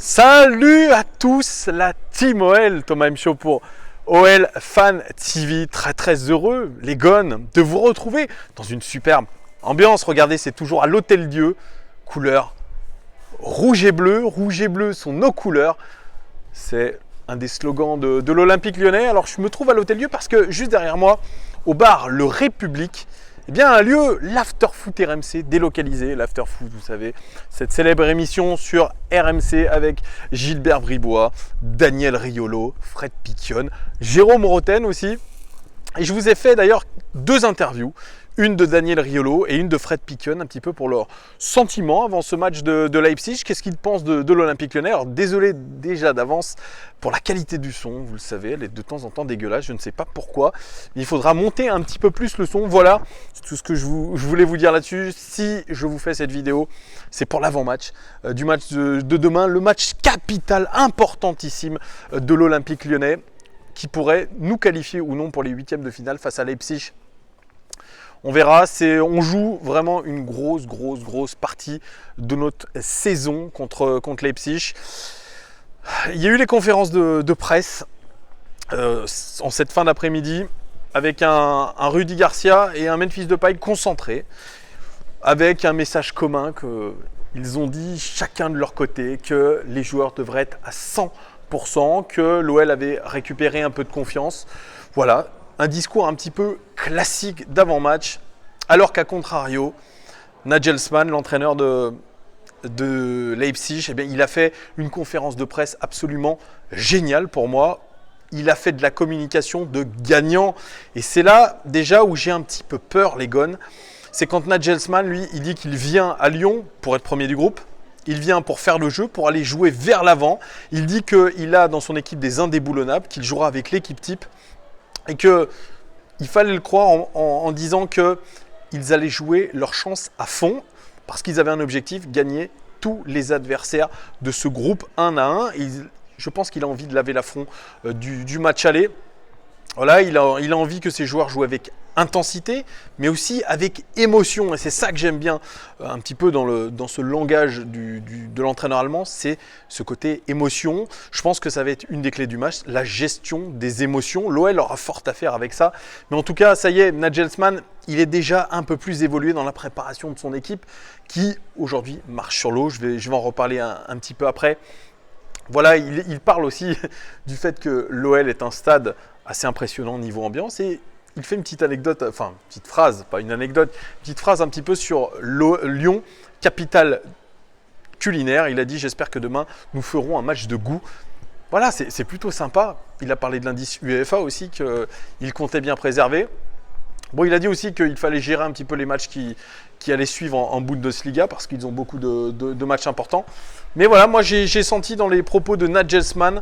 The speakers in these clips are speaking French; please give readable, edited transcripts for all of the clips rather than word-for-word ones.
Salut à tous, la team OL, Thomas M. Show pour OL Fan TV. Très heureux, les gones, de vous retrouver dans une superbe ambiance. Regardez, c'est toujours à l'Hôtel Dieu, couleur rouge et bleu. Rouge et bleu sont nos couleurs. C'est un des slogans de l'Olympique Lyonnais. Alors je me trouve à l'Hôtel Dieu parce que juste derrière moi, au bar Le République, eh bien, un lieu, l'Afterfoot RMC, délocalisé. L'Afterfoot, vous savez, cette célèbre émission sur RMC avec Gilbert Bribois, Daniel Riolo, Fred Piquion, Jérôme Roten aussi. Et je vous ai fait d'ailleurs 2 interviews, une de Daniel Riolo et une de Fred Piquion, un petit peu pour leurs sentiments avant ce match de Leipzig. Qu'est-ce qu'ils pensent de l'Olympique Lyonnais? Alors désolé déjà d'avance pour la qualité du son, vous le savez, elle est de temps en temps dégueulasse, je ne sais pas pourquoi. Il faudra monter un petit peu plus le son, voilà, c'est tout ce que je voulais vous dire là-dessus. Si je vous fais cette vidéo, c'est pour l'avant-match du match de demain, le match capital, importantissime de l'Olympique Lyonnais, qui pourrait nous qualifier ou non pour les 8e de finale face à Leipzig. On verra, on joue vraiment une grosse partie de notre saison contre Leipzig. Il y a eu les conférences de presse en cette fin d'après-midi avec un Rudy Garcia et un Memphis Depay concentrés, avec un message commun qu'ils ont dit chacun de leur côté que les joueurs devraient être à 100%, que l'OL avait récupéré un peu de confiance. Voilà, un discours un petit peu classique d'avant-match, alors qu'à contrario, Nagelsmann, l'entraîneur de Leipzig, eh bien, il a fait une conférence de presse absolument géniale pour moi. Il a fait de la communication de gagnant. Et c'est là déjà où j'ai un petit peu peur, les gones. C'est quand Nagelsmann, lui, il dit qu'il vient à Lyon pour être premier du groupe. Il vient pour faire le jeu, pour aller jouer vers l'avant. Il dit qu'il a dans son équipe des indéboulonnables, qu'il jouera avec l'équipe type. Et qu'il fallait le croire en disant qu'ils allaient jouer leur chance à fond parce qu'ils avaient un objectif, gagner tous les adversaires de ce groupe 1 à 1. Et je pense qu'il a envie de laver l'affront du match aller. Voilà, il a envie que ses joueurs jouent avec intensité, mais aussi avec émotion. Et c'est ça que j'aime bien un petit peu dans ce langage de l'entraîneur allemand, c'est ce côté émotion. Je pense que ça va être une des clés du match, la gestion des émotions. L'OL aura fort à faire avec ça. Mais en tout cas, ça y est, Nagelsmann, il est déjà un peu plus évolué dans la préparation de son équipe qui, aujourd'hui, marche sur l'eau. Je vais en reparler un petit peu après. Voilà, il parle aussi du fait que l'OL est un stade assez impressionnant niveau ambiance et il fait une petite anecdote, enfin une petite phrase, pas une anecdote, une petite phrase un petit peu sur Lyon, capitale culinaire. Il a dit « J'espère que demain nous ferons un match de goût ». Voilà, c'est plutôt sympa. Il a parlé de l'indice UEFA aussi qu'il comptait bien préserver. Bon, il a dit aussi qu'il fallait gérer un petit peu les matchs qui allaient suivre en Bundesliga parce qu'ils ont beaucoup de matchs importants. Mais voilà, moi j'ai senti dans les propos de Nagelsmann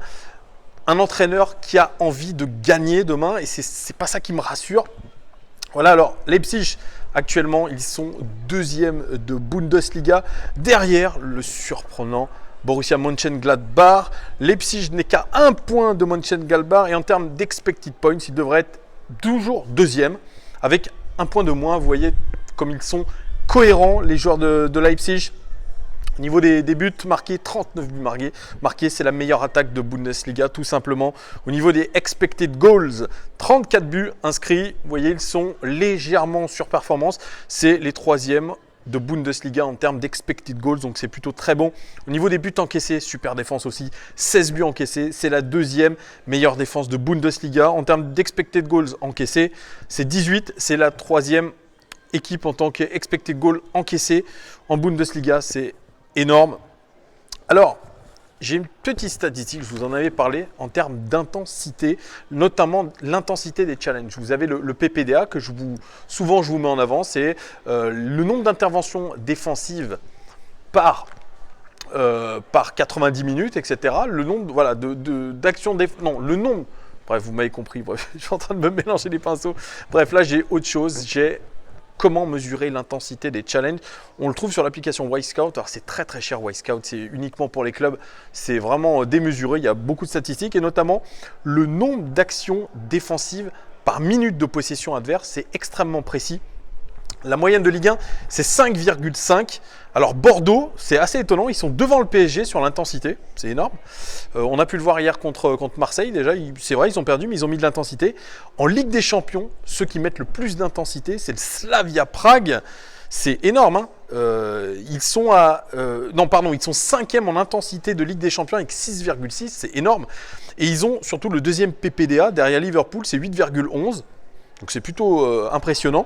un entraîneur qui a envie de gagner demain et c'est pas ça qui me rassure. Voilà, alors Leipzig, actuellement, ils sont 2e de Bundesliga derrière le surprenant Borussia Mönchengladbach. Leipzig n'est qu'à 1 point de Mönchengladbach et en termes d'expected points, ils devraient être toujours 2e avec 1 point de moins. Vous voyez comme ils sont cohérents, les joueurs de Leipzig. Au niveau des buts marqués, 39 buts marqués, c'est la meilleure attaque de Bundesliga, tout simplement. Au niveau des expected goals, 34 buts inscrits. Vous voyez, ils sont légèrement en surperformance. C'est les 3e de Bundesliga en termes d'expected goals, donc c'est plutôt très bon. Au niveau des buts encaissés, super défense aussi, 16 buts encaissés. C'est la 2e meilleure défense de Bundesliga. En termes d'expected goals encaissés, c'est 18, c'est la 3e équipe en tant qu'expected goals encaissés en Bundesliga. C'est énorme. Alors, j'ai une petite statistique, je vous en avais parlé, en termes d'intensité, notamment l'intensité des challenges. Vous avez le PPDA que souvent je vous mets en avant, c'est le nombre d'interventions défensives par 90 minutes, etc. Le nombre voilà, d'actions non, le nombre, bref, vous m'avez compris, bref, je suis en train de me mélanger les pinceaux. Bref, là j'ai autre chose, j'ai comment mesurer l'intensité des challenges. On le trouve sur l'application Wisecout. Alors c'est très cher Wisecout, c'est uniquement pour les clubs. C'est vraiment démesuré, il y a beaucoup de statistiques et notamment le nombre d'actions défensives par minute de possession adverse. C'est extrêmement précis. La moyenne de Ligue 1, c'est 5,5. Alors Bordeaux, c'est assez étonnant, ils sont devant le PSG sur l'intensité, c'est énorme. On a pu le voir hier contre Marseille déjà, c'est vrai, ils ont perdu, mais ils ont mis de l'intensité. En Ligue des Champions, ceux qui mettent le plus d'intensité, c'est le Slavia Prague. C'est énorme, hein. Ils sont ils sont 5e en intensité de Ligue des Champions avec 6,6, c'est énorme. Et ils ont surtout le deuxième PPDA derrière Liverpool, c'est 8,11. Donc c'est plutôt impressionnant.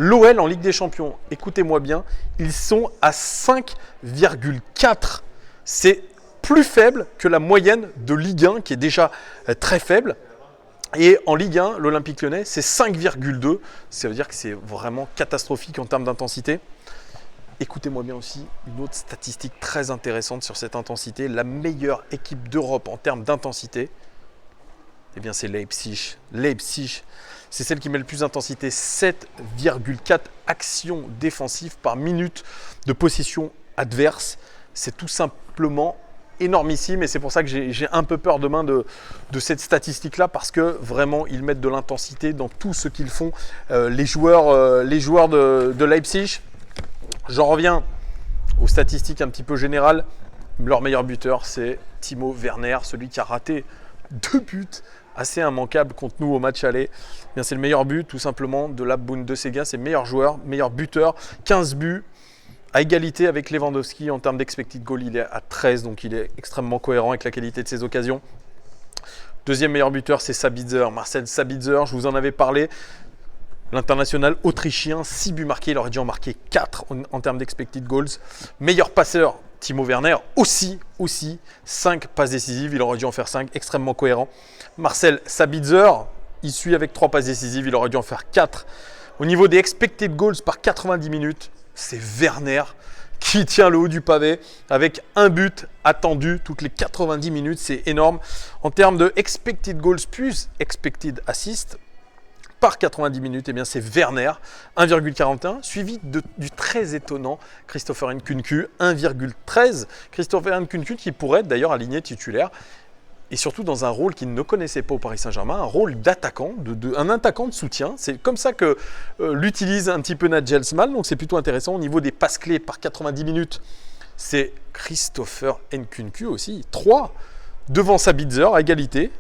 L'OL en Ligue des Champions, écoutez-moi bien, ils sont à 5,4. C'est plus faible que la moyenne de Ligue 1 qui est déjà très faible. Et en Ligue 1, l'Olympique Lyonnais, c'est 5,2. Ça veut dire que c'est vraiment catastrophique en termes d'intensité. Écoutez-moi bien aussi, une autre statistique très intéressante sur cette intensité. La meilleure équipe d'Europe en termes d'intensité, eh bien c'est Leipzig. Leipzig, c'est celle qui met le plus d'intensité, 7,4 actions défensives par minute de possession adverse. C'est tout simplement énormissime et c'est pour ça que j'ai un peu peur demain de cette statistique-là parce que vraiment ils mettent de l'intensité dans tout ce qu'ils font. Les joueurs de Leipzig, j'en reviens aux statistiques un petit peu générales. Leur meilleur buteur, c'est Timo Werner, celui qui a raté 2 buts assez immanquable contre nous au match aller. Bien, c'est le meilleur but tout simplement de la Bundesliga, c'est le meilleur joueur, meilleur buteur, 15 buts à égalité avec Lewandowski en termes d'expected goal, il est à 13, donc il est extrêmement cohérent avec la qualité de ses occasions. Deuxième meilleur buteur, c'est Sabitzer, Marcel Sabitzer, je vous en avais parlé. L'international autrichien, 6 buts marqués, il aurait dû en marquer 4 en termes d'expected goals. Meilleur passeur, Timo Werner, aussi 5 passes décisives, il aurait dû en faire 5, extrêmement cohérent. Marcel Sabitzer, il suit avec 3 passes décisives, il aurait dû en faire 4. Au niveau des expected goals par 90 minutes, c'est Werner qui tient le haut du pavé avec un but attendu toutes les 90 minutes, c'est énorme. En termes de expected goals plus expected assists, par 90 minutes, eh bien c'est Werner, 1,41, suivi du très étonnant Christopher Nkunku, 1,13. Christopher Nkunku qui pourrait être d'ailleurs aligné titulaire, et surtout dans un rôle qu'il ne connaissait pas au Paris Saint-Germain, un rôle d'attaquant, un attaquant de soutien. C'est comme ça que l'utilise un petit peu Nagelsmann, donc c'est plutôt intéressant. Au niveau des passes clés par 90 minutes, c'est Christopher Nkunku aussi, 3 devant Sabitzer à égalité.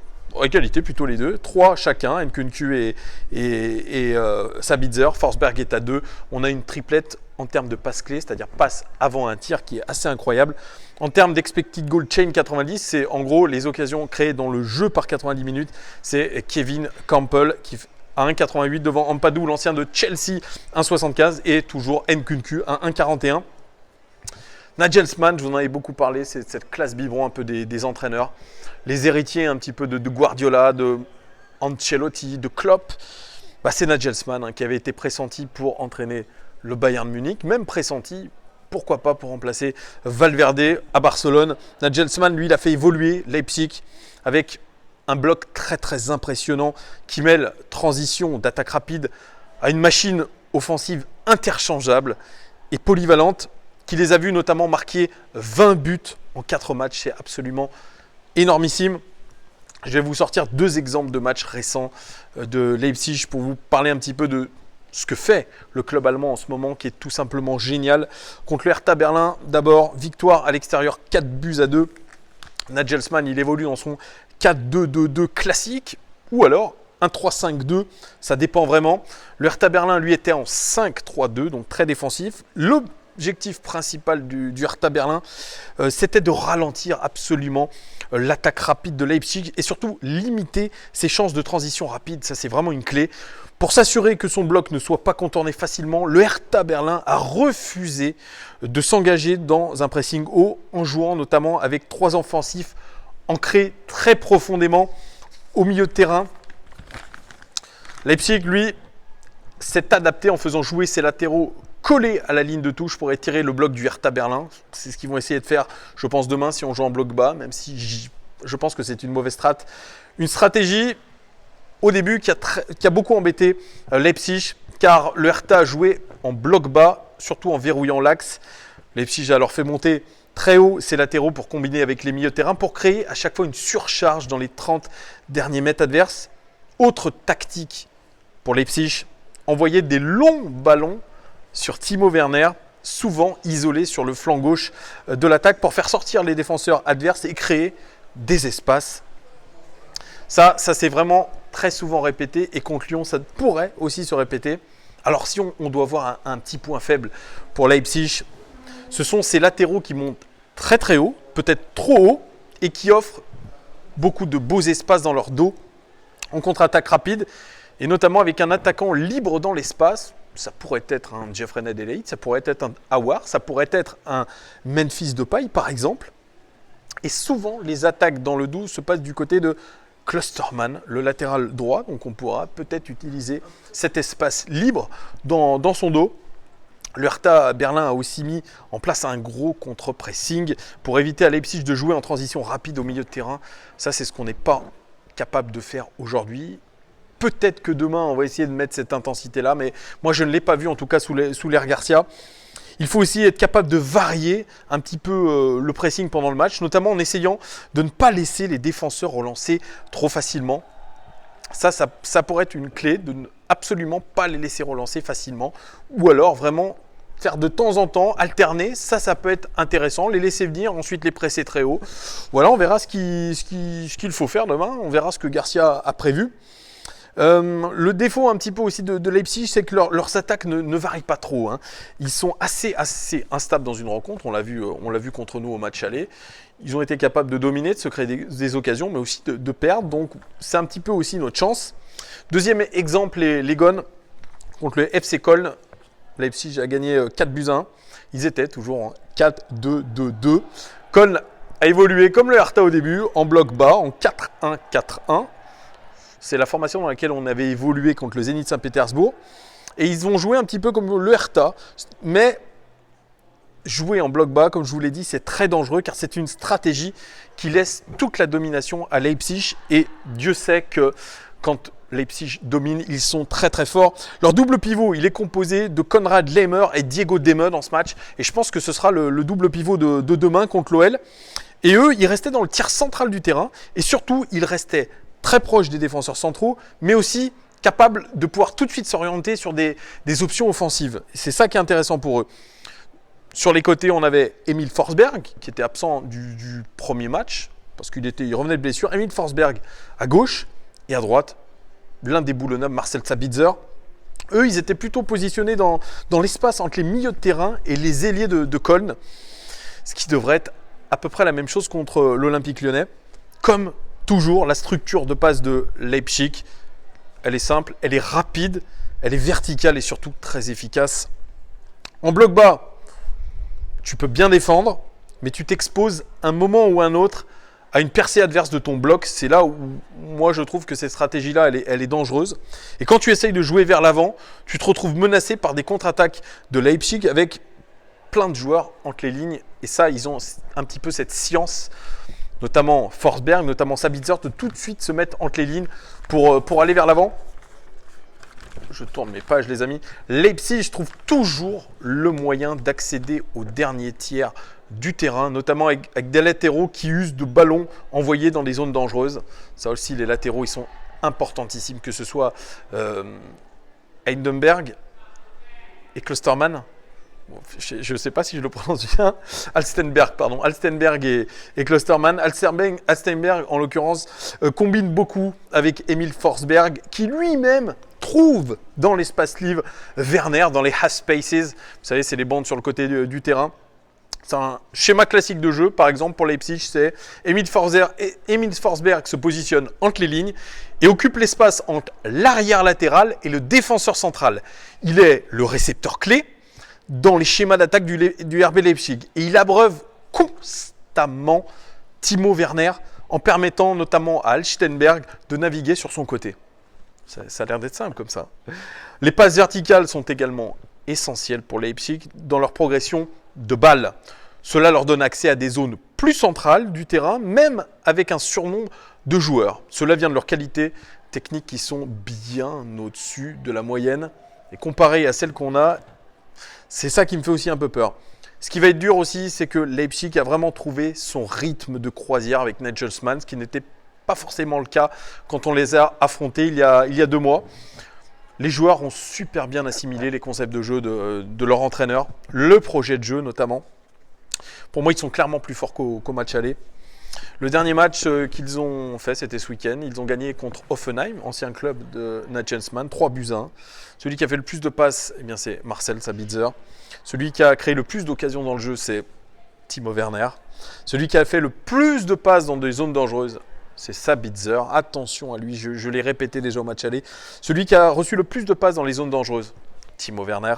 Égalité plutôt les deux, 3 chacun, Nkunku et Sabitzer. Forsberg est à 2. On a une triplette en termes de passes clés, c'est-à-dire passe avant un tir qui est assez incroyable. En termes d'expected goal chain 90, c'est en gros les occasions créées dans le jeu par 90 minutes. C'est Kevin Campbell qui à 1,88 devant Ampadu, l'ancien de Chelsea, 1,75 et toujours Nkunku à 1,41. Nagelsmann, je vous en avais beaucoup parlé, c'est cette classe biberon un peu des entraîneurs. Les héritiers un petit peu de Guardiola, de Ancelotti, de Klopp. C'est Nagelsmann qui avait été pressenti pour entraîner le Bayern Munich, même pressenti, pourquoi pas, pour remplacer Valverde à Barcelone. Nagelsmann, lui, il a fait évoluer Leipzig avec un bloc très très impressionnant qui mêle transition d'attaque rapide à une machine offensive interchangeable et polyvalente, qui les a vus notamment marquer 20 buts en 4 matchs. C'est absolument énormissime. Je vais vous sortir 2 exemples de matchs récents de Leipzig pour vous parler un petit peu de ce que fait le club allemand en ce moment, qui est tout simplement génial. Contre le Hertha Berlin, d'abord, victoire à l'extérieur, 4-2. Nagelsmann, il évolue dans son 4-2-2-2 classique, ou alors un 3-5-2, ça dépend vraiment. Le Hertha Berlin, lui, était en 5-3-2, donc très défensif. L'objectif principal du Hertha Berlin, c'était de ralentir absolument l'attaque rapide de Leipzig et surtout limiter ses chances de transition rapide. Ça, c'est vraiment une clé. Pour s'assurer que son bloc ne soit pas contourné facilement, le Hertha Berlin a refusé de s'engager dans un pressing haut en jouant notamment avec 3 offensifs ancrés très profondément au milieu de terrain. Leipzig, lui, s'est adapté en faisant jouer ses latéraux collés à la ligne de touche pour étirer le bloc du Hertha Berlin. C'est ce qu'ils vont essayer de faire, je pense, demain si on joue en bloc bas, même si je pense que c'est une mauvaise strat. Une stratégie au début qui a beaucoup embêté Leipzig, car le Hertha a joué en bloc bas, surtout en verrouillant l'axe. Leipzig a alors fait monter très haut ses latéraux pour combiner avec les milieux de terrain, pour créer à chaque fois une surcharge dans les 30 derniers mètres adverses. Autre tactique pour Leipzig, envoyer des longs ballons sur Timo Werner, souvent isolé sur le flanc gauche de l'attaque pour faire sortir les défenseurs adverses et créer des espaces. Ça c'est vraiment très souvent répété et contre Lyon, ça pourrait aussi se répéter. Alors si on doit voir un petit point faible pour Leipzig, ce sont ces latéraux qui montent très très haut, peut-être trop haut, et qui offrent beaucoup de beaux espaces dans leur dos en contre-attaque rapide, et notamment avec un attaquant libre dans l'espace. Ça pourrait être un Jeffrey Ndeleit, ça pourrait être un Aouar, ça pourrait être un Memphis Depay par exemple. Et souvent, les attaques dans le dos se passent du côté de Klostermann, le latéral droit. Donc on pourra peut-être utiliser cet espace libre dans son dos. Le Hertha Berlin a aussi mis en place un gros contre-pressing pour éviter à Leipzig de jouer en transition rapide au milieu de terrain. Ça, c'est ce qu'on n'est pas capable de faire aujourd'hui. Peut-être que demain, on va essayer de mettre cette intensité-là, mais moi, je ne l'ai pas vu, en tout cas, sous l'ère Garcia. Il faut aussi être capable de varier un petit peu le pressing pendant le match, notamment en essayant de ne pas laisser les défenseurs relancer trop facilement. Ça pourrait être une clé, de ne absolument pas les laisser relancer facilement, ou alors vraiment faire de temps en temps, alterner, ça peut être intéressant, les laisser venir, ensuite les presser très haut. Voilà, on verra ce qu'il faut faire demain, on verra ce que Garcia a prévu. Le défaut un petit peu aussi de Leipzig, c'est que leurs attaques ne varient pas trop. Hein. Ils sont assez instables dans une rencontre, on l'a vu contre nous au match aller. Ils ont été capables de dominer, de se créer des occasions, mais aussi de perdre, donc c'est un petit peu aussi notre chance. Deuxième exemple, les Gones contre le FC Köln. Leipzig a gagné 4-1. Ils étaient toujours en 4-2-2-2. Köln a évolué comme le Hertha au début, en bloc bas, en 4-1-4-1. C'est la formation dans laquelle on avait évolué contre le Zénith Saint-Pétersbourg. Et ils ont joué un petit peu comme le Hertha. Mais jouer en bloc bas, comme je vous l'ai dit, c'est très dangereux car c'est une stratégie qui laisse toute la domination à Leipzig. Et Dieu sait que quand Leipzig domine, ils sont très très forts. Leur double pivot, il est composé de Konrad Laimer et Diego Demon dans ce match. Et je pense que ce sera le double pivot de demain contre l'OL. Et eux, ils restaient dans le tiers central du terrain. Et surtout, ils restaient très proches des défenseurs centraux, mais aussi capables de pouvoir tout de suite s'orienter sur des options offensives. C'est ça qui est intéressant pour eux. Sur les côtés, on avait Emil Forsberg, qui était absent du premier match, parce qu'il revenait de blessure. Emil Forsberg à gauche et à droite, l'indéboulonnable Marcel Sabitzer. Eux, ils étaient plutôt positionnés dans l'espace entre les milieux de terrain et les ailiers de Köln, ce qui devrait être à peu près la même chose contre l'Olympique Lyonnais. Comme toujours, la structure de passe de Leipzig, elle est simple, elle est rapide, elle est verticale et surtout très efficace. En bloc bas, tu peux bien défendre, mais tu t'exposes un moment ou un autre à une percée adverse de ton bloc. C'est là où moi je trouve que cette stratégie-là, elle est dangereuse. Et quand tu essayes de jouer vers l'avant, tu te retrouves menacé par des contre-attaques de Leipzig avec plein de joueurs entre les lignes. Et ça, ils ont un petit peu cette science, notamment Forsberg, notamment Sabitzer, de tout de suite se mettre entre les lignes pour aller vers l'avant. Je tourne mes pages, les amis. Leipzig trouve toujours le moyen d'accéder au dernier tiers du terrain, notamment avec des latéraux qui usent de ballons envoyés dans des zones dangereuses. Ça aussi, les latéraux, ils sont importantissimes, que ce soit Heidenberg et Klostermann. Je ne sais pas si je le prononce bien. Alstenberg et Klostermann. Alstenberg, en l'occurrence, combine beaucoup avec Emil Forsberg, qui lui-même trouve dans l'espace libre Werner, dans les half spaces. Vous savez, c'est les bandes sur le côté du terrain. C'est un schéma classique de jeu. Par exemple, pour Leipzig, c'est Emil Forsberg se positionne entre les lignes et occupe l'espace entre l'arrière latéral et le défenseur central. Il est le récepteur clé dans les schémas d'attaque du RB Leipzig. Et il abreuve constamment Timo Werner en permettant notamment à Alstenberg de naviguer sur son côté. Ça a l'air d'être simple comme ça. Les passes verticales sont également essentielles pour Leipzig dans leur progression de balle. Cela leur donne accès à des zones plus centrales du terrain, même avec un surnombre de joueurs. Cela vient de leurs qualités techniques qui sont bien au-dessus de la moyenne. Et comparé à celles qu'on a, c'est ça qui me fait aussi un peu peur. Ce qui va être dur aussi, c'est que Leipzig a vraiment trouvé son rythme de croisière avec Nagelsmann, ce qui n'était pas forcément le cas quand on les a affrontés il y a 2 mois. Les joueurs ont super bien assimilé les concepts de jeu de leur entraîneur, le projet de jeu notamment. Pour moi, ils sont clairement plus forts qu'au match aller. Le dernier match qu'ils ont fait, c'était ce week-end. Ils ont gagné contre Hoffenheim, ancien club de Nagelsmann, 3-1. Celui qui a fait le plus de passes, eh bien, c'est Marcel Sabitzer. Celui qui a créé le plus d'occasions dans le jeu, c'est Timo Werner. Celui qui a fait le plus de passes dans des zones dangereuses, c'est Sabitzer. Attention à lui, je l'ai répété déjà au match aller. Celui qui a reçu le plus de passes dans les zones dangereuses, Timo Werner.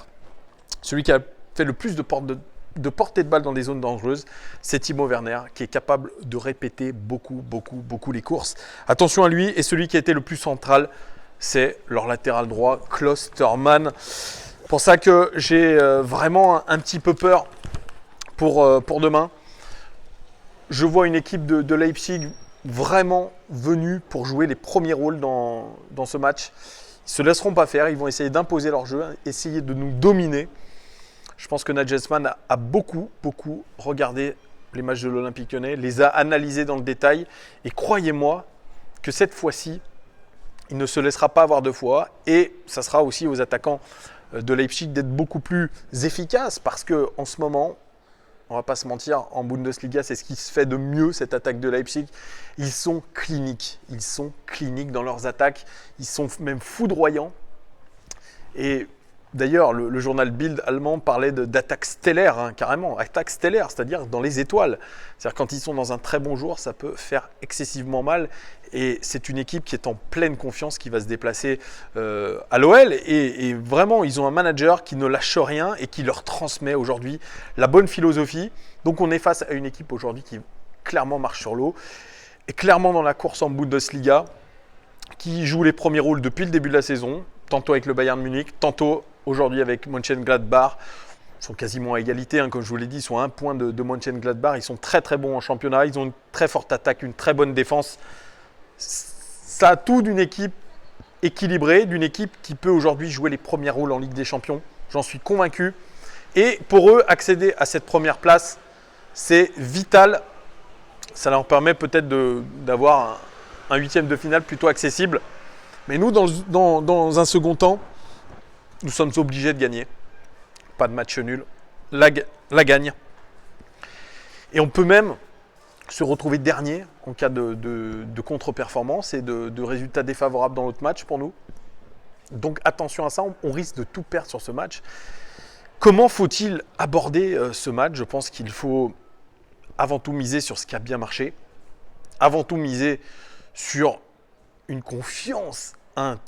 Celui qui a fait le plus de portée de balle dans des zones dangereuses, c'est Timo Werner, qui est capable de répéter beaucoup les courses. Attention à lui, et celui qui a été le plus central, c'est leur latéral droit, Klaus Thurmann. C'est pour ça que j'ai vraiment un petit peu peur pour demain. Je vois une équipe de Leipzig vraiment venue pour jouer les premiers rôles dans ce match. Ils ne se laisseront pas faire, ils vont essayer d'imposer leur jeu, essayer de nous dominer. Je pense que Nagelsmann a beaucoup regardé les matchs de l'Olympique Lyonnais, les a analysés dans le détail. Et croyez-moi que cette fois-ci, il ne se laissera pas avoir deux fois. Et ça sera aussi aux attaquants de Leipzig d'être beaucoup plus efficaces. Parce qu'en ce moment, on ne va pas se mentir, en Bundesliga, c'est ce qui se fait de mieux, cette attaque de Leipzig. Ils sont cliniques. Ils sont cliniques dans leurs attaques. Ils sont même foudroyants. Et d'ailleurs, le journal Bild allemand parlait d'attaque stellaire, carrément, attaque stellaire, c'est-à-dire dans les étoiles. C'est-à-dire quand ils sont dans un très bon jour, ça peut faire excessivement mal. Et c'est une équipe qui est en pleine confiance, qui va se déplacer à l'OL. Et vraiment, ils ont un manager qui ne lâche rien et qui leur transmet aujourd'hui la bonne philosophie. Donc on est face à une équipe aujourd'hui qui clairement marche sur l'eau. Et clairement dans la course en Bundesliga, qui joue les premiers rôles depuis le début de la saison, tantôt avec le Bayern Munich, tantôt aujourd'hui avec Mönchengladbach. Ils sont quasiment à égalité, comme je vous l'ai dit, ils sont à un point de Mönchengladbach. Ils sont très bons en championnat, ils ont une très forte attaque, une très bonne défense. Ça a tout d'une équipe équilibrée, d'une équipe qui peut aujourd'hui jouer les premiers rôles en Ligue des Champions. J'en suis convaincu. Et pour eux, accéder à cette première place, c'est vital. Ça leur permet peut-être d'avoir un huitième de finale plutôt accessible. Mais nous, dans un second temps, nous sommes obligés de gagner. Pas de match nul. La gagne. Et on peut même se retrouver dernier en cas de contre-performance et de résultats défavorables dans l'autre match pour nous. Donc attention à ça, on risque de tout perdre sur ce match. Comment faut-il aborder ce match? Je pense qu'il faut avant tout miser sur ce qui a bien marché. Avant tout miser sur une confiance un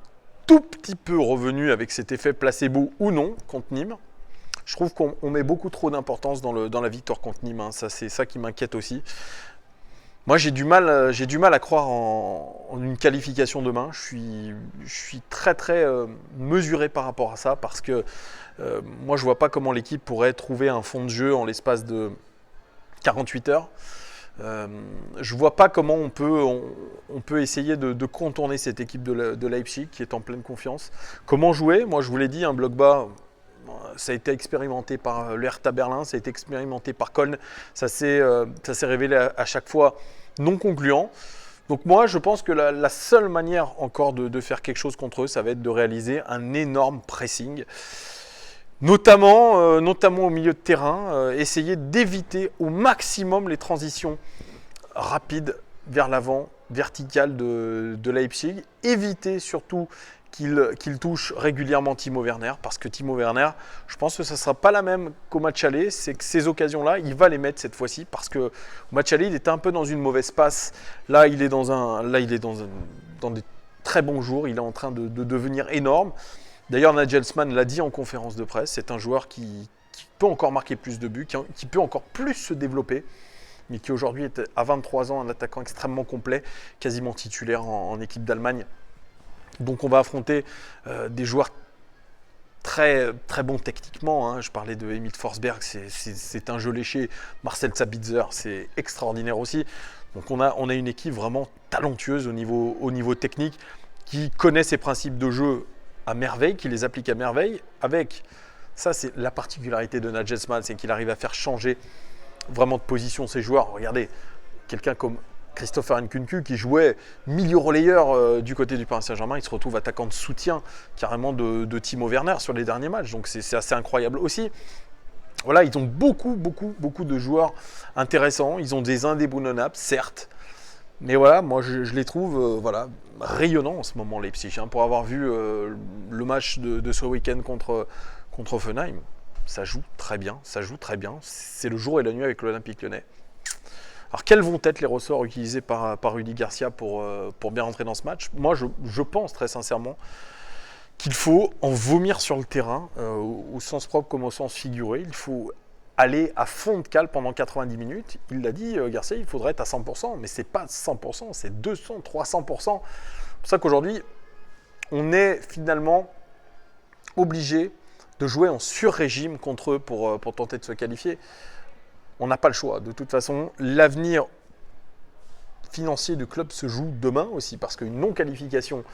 tout petit peu revenue avec cet effet placebo ou non contre Nîmes. Je trouve qu'on met beaucoup trop d'importance dans la victoire contre Nîmes. Ça, c'est ça qui m'inquiète aussi. Moi, j'ai du mal à croire en une qualification demain. Je suis très mesuré par rapport à ça parce que moi, je ne vois pas comment l'équipe pourrait trouver un fond de jeu en l'espace de 48 heures. Je ne vois pas comment on peut essayer de contourner cette équipe de Leipzig qui est en pleine confiance. Comment jouer? Moi, je vous l'ai dit, un bloc bas, ça a été expérimenté par le Hertha Berlin, ça a été expérimenté par Köln. Ça s'est révélé à chaque fois non concluant. Donc moi, je pense que la seule manière encore de faire quelque chose contre eux, ça va être de réaliser un énorme pressing. Notamment au milieu de terrain, essayer d'éviter au maximum les transitions rapides vers l'avant, verticales de Leipzig. Éviter surtout qu'il touche régulièrement Timo Werner, parce que Timo Werner, je pense que ça ne sera pas la même qu'au match aller. C'est que ces occasions-là, il va les mettre cette fois-ci, parce qu'au match aller, il était un peu dans une mauvaise passe. Là, il est dans des très bons jours. Il est en train de devenir énorme. D'ailleurs, Nagelsmann l'a dit en conférence de presse, c'est un joueur qui peut encore marquer plus de buts, qui peut encore plus se développer, mais qui aujourd'hui est à 23 ans un attaquant extrêmement complet, quasiment titulaire en équipe d'Allemagne. Donc on va affronter des joueurs très bons techniquement. Je parlais de Emil Forsberg, c'est un jeu léché. Marcel Sabitzer, c'est extraordinaire aussi. Donc on a une équipe vraiment talentueuse au niveau technique, qui connaît ses principes de jeu à merveille, qui les applique à merveille. Avec ça, c'est la particularité de Nagelsmann, c'est qu'il arrive à faire changer vraiment de position ses joueurs. Regardez, quelqu'un comme Christopher Nkunku qui jouait milieu relayeur du côté du Paris Saint-Germain, il se retrouve attaquant de soutien carrément de Timo Werner sur les derniers matchs. Donc c'est assez incroyable aussi. Voilà, ils ont beaucoup de joueurs intéressants. Ils ont des indéboulonnables, certes. Mais voilà, moi je les trouve rayonnants en ce moment, Leipzig. Pour avoir vu le match de ce week-end contre Offenheim, ça joue très bien. C'est le jour et la nuit avec l'Olympique Lyonnais. Alors quels vont être les ressorts utilisés par Rudy Garcia pour bien rentrer dans ce match? Moi je pense très sincèrement qu'il faut en vomir sur le terrain, au sens propre comme au sens figuré. Il faut aller à fond de cale pendant 90 minutes. Il l'a dit, Garcia, il faudrait être à 100%, mais c'est pas 100%, c'est 200, 300%. C'est pour ça qu'aujourd'hui, on est finalement obligé de jouer en sur-régime contre eux pour tenter de se qualifier. On n'a pas le choix. De toute façon, l'avenir financier du club se joue demain aussi, parce qu'une non-qualification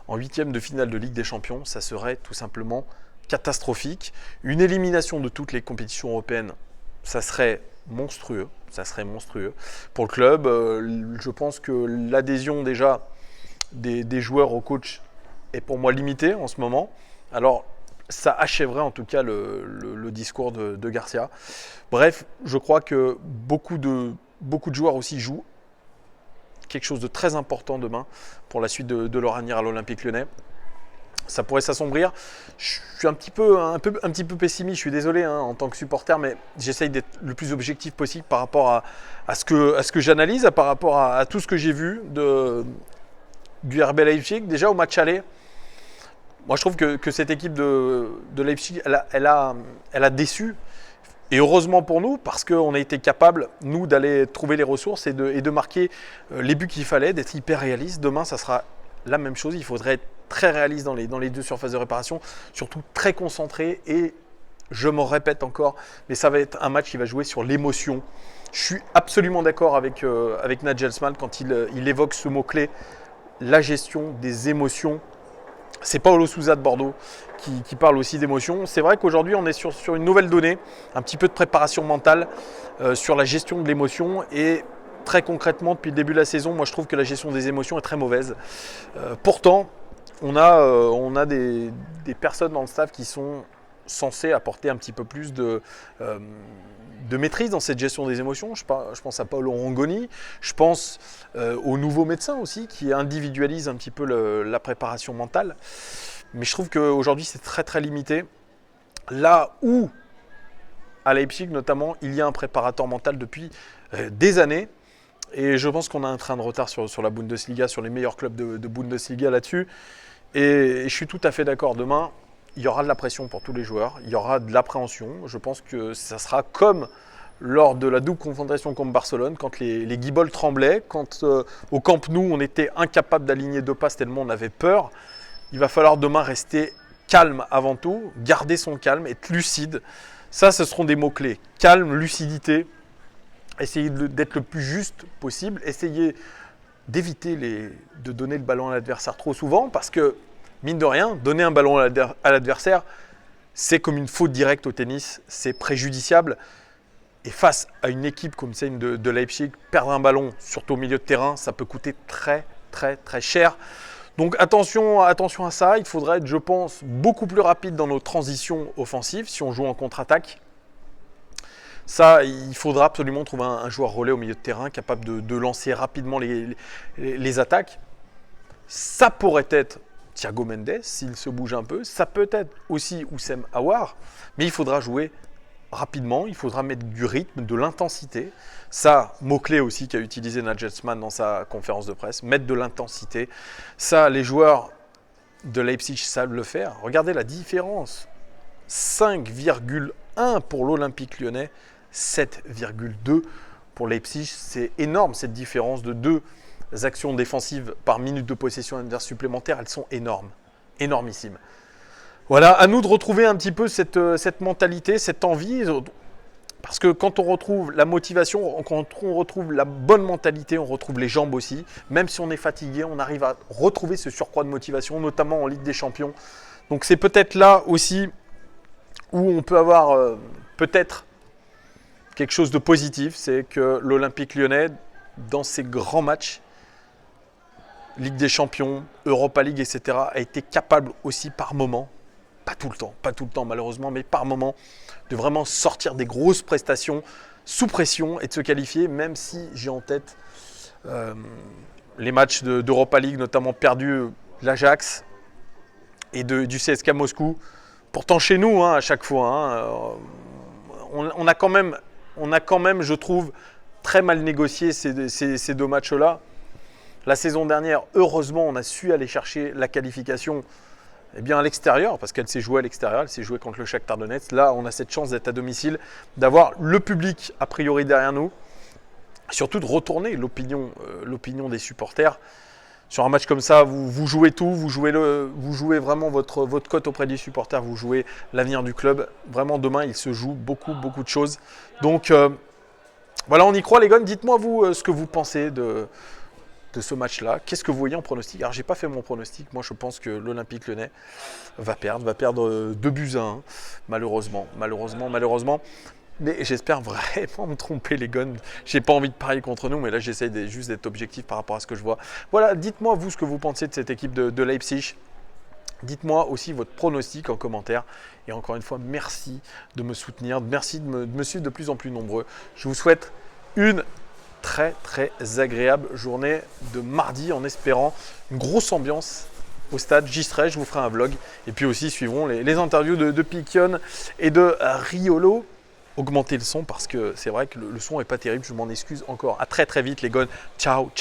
en 8e de finale de Ligue des Champions, ça serait tout simplement catastrophique. Une élimination de toutes les compétitions européennes, ça serait monstrueux. Pour le club, je pense que l'adhésion déjà des joueurs au coach est pour moi limitée en ce moment. Alors, ça achèverait en tout cas le discours de Garcia. Bref, je crois que beaucoup de joueurs aussi jouent quelque chose de très important demain pour la suite de leur avenir à l'Olympique Lyonnais. Ça pourrait s'assombrir. Je suis un petit peu pessimiste, je suis désolé en tant que supporter, mais j'essaye d'être le plus objectif possible par rapport à ce que j'analyse, par rapport à tout ce que j'ai vu du RB Leipzig. Déjà au match aller, moi je trouve que cette équipe de Leipzig, elle a déçu. Et heureusement pour nous, parce qu'on a été capable, nous, d'aller trouver les ressources et de marquer les buts qu'il fallait, d'être hyper réaliste. Demain, ça sera la même chose. Il faudrait être très réaliste dans les deux surfaces de réparation, surtout très concentré. Et je m'en répète encore, mais ça va être un match qui va jouer sur l'émotion. Je suis absolument d'accord avec Nagelsmann quand il évoque ce mot-clé, la gestion des émotions. C'est Paulo Sousa de Bordeaux qui parle aussi d'émotions. C'est vrai qu'aujourd'hui, on est sur une nouvelle donnée, un petit peu de préparation mentale sur la gestion de l'émotion. Et très concrètement, depuis le début de la saison, moi je trouve que la gestion des émotions est très mauvaise. Pourtant, on a des personnes dans le staff qui sont censées apporter un petit peu plus de maîtrise dans cette gestion des émotions. Je pense à Paolo Rongoni, je pense aux nouveaux médecins aussi qui individualisent un petit peu la préparation mentale. Mais je trouve qu'aujourd'hui c'est très très limité. Là où, à Leipzig notamment, il y a un préparateur mental depuis des années. Et je pense qu'on a un train de retard sur la Bundesliga, sur les meilleurs clubs de Bundesliga là-dessus. Et je suis tout à fait d'accord. Demain, il y aura de la pression pour tous les joueurs, il y aura de l'appréhension. Je pense que ça sera comme lors de la double confrontation contre Barcelone, quand les guibolles tremblaient, quand au Camp Nou, on était incapable d'aligner deux passes tellement on avait peur. Il va falloir demain rester calme avant tout, garder son calme, être lucide. Ça, ce seront des mots-clés. Calme, lucidité, essayer d'être le plus juste possible, essayer d'éviter de donner le ballon à l'adversaire trop souvent, parce que, mine de rien, donner un ballon à l'adversaire, c'est comme une faute directe au tennis, c'est préjudiciable. Et face à une équipe comme celle de Leipzig, perdre un ballon, surtout au milieu de terrain, ça peut coûter très très très cher. Donc attention à ça, il faudra être, je pense, beaucoup plus rapide dans nos transitions offensives si on joue en contre-attaque. Ça, il faudra absolument trouver un joueur relais au milieu de terrain capable de lancer rapidement les attaques. Ça pourrait être Thiago Mendes s'il se bouge un peu. Ça peut être aussi Houssem Aouar, mais il faudra jouer rapidement, il faudra mettre du rythme, de l'intensité. Ça, mot-clé aussi qu'a utilisé Nagelsmann dans sa conférence de presse, mettre de l'intensité. Ça, les joueurs de Leipzig savent le faire. Regardez la différence. 5,1 pour l'Olympique Lyonnais, 7,2 pour Leipzig. C'est énorme cette différence de 2 actions défensives par minute de possession adverse supplémentaire. Elles sont énormes, énormissimes. Voilà, à nous de retrouver un petit peu cette mentalité, cette envie. Parce que quand on retrouve la motivation, quand on retrouve la bonne mentalité, on retrouve les jambes aussi. Même si on est fatigué, on arrive à retrouver ce surcroît de motivation, notamment en Ligue des Champions. Donc c'est peut-être là aussi où on peut avoir peut-être quelque chose de positif. C'est que l'Olympique Lyonnais, dans ces grands matchs, Ligue des Champions, Europa League, etc., a été capable aussi par moment, pas tout le temps malheureusement, mais par moment, de vraiment sortir des grosses prestations sous pression et de se qualifier, même si j'ai en tête les matchs d'Europa League, notamment perdus l'Ajax et du CSKA Moscou. Pourtant chez nous, à chaque fois, on a quand même, je trouve, très mal négocié ces deux matchs-là. La saison dernière, heureusement, on a su aller chercher la qualification à l'extérieur, parce qu'elle s'est jouée à l'extérieur, elle s'est jouée contre le Shakhtar Donetsk. Là, on a cette chance d'être à domicile, d'avoir le public a priori derrière nous, surtout de retourner l'opinion des supporters. Sur un match comme ça, vous jouez tout, vous jouez vraiment votre cote auprès des supporters, vous jouez l'avenir du club. Vraiment, demain, il se joue beaucoup de choses. Donc, voilà, on y croit les gars. Dites-moi, vous, ce que vous pensez de ce match-là. Qu'est-ce que vous voyez en pronostic? Alors, j'ai pas fait mon pronostic. Moi, je pense que l'Olympique Lyonnais va perdre 2-1, malheureusement. Mais j'espère vraiment me tromper, les gars. J'ai pas envie de parier contre nous, mais là, j'essaye juste d'être objectif par rapport à ce que je vois. Voilà, dites-moi, vous, ce que vous pensez de cette équipe de Leipzig. Dites-moi aussi votre pronostic en commentaire. Et encore une fois, merci de me soutenir. Merci de me suivre de plus en plus nombreux. Je vous souhaite une très agréable journée de mardi en espérant une grosse ambiance au stade. J'y serai, je vous ferai un vlog. Et puis aussi suivront les interviews de Piquion et de Riolo. Augmentez le son parce que c'est vrai que le son n'est pas terrible. Je m'en excuse encore. À très vite les gars. Ciao.